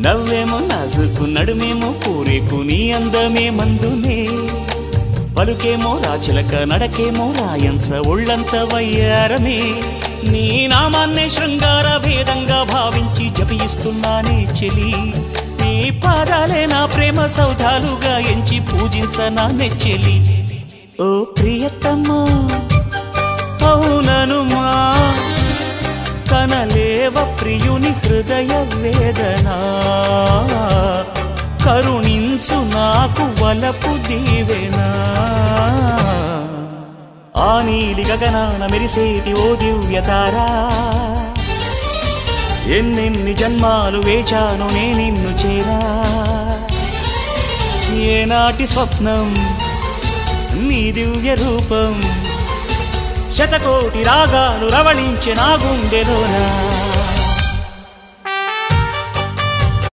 నవ్వేమో నాజుకు నడుమేమో పూరేకు నీ అందమే మందునే పలుకేమో రాచిలక నడకేమో రాయంచ ఒళ్ళంత వయ్యారమే నీ నామాన్నే శృంగార భేదంగా భావించి జపిస్తున్నానే చెలి నీ పాదాలే నా ప్రేమ సౌధాలుగా ఎంచి పూజించనా నెచ్చెలి ఓ ప్రియతమ్మా అవుననుమా కనలేవ ప్రియుని హృదయ వేదనా కరుణించు నాకు వలపు దీవెనా ఆ నీలి గగనాన మెరిసేటి ఓ దివ్యతారా ఎన్నెన్ని జన్మాలు వేచాను నే నిన్ను చేరా ఏనాటి స్వప్నం నీ దివ్య రూపం శతకోటి రాగాలు రవళించే నా గుండెలోనా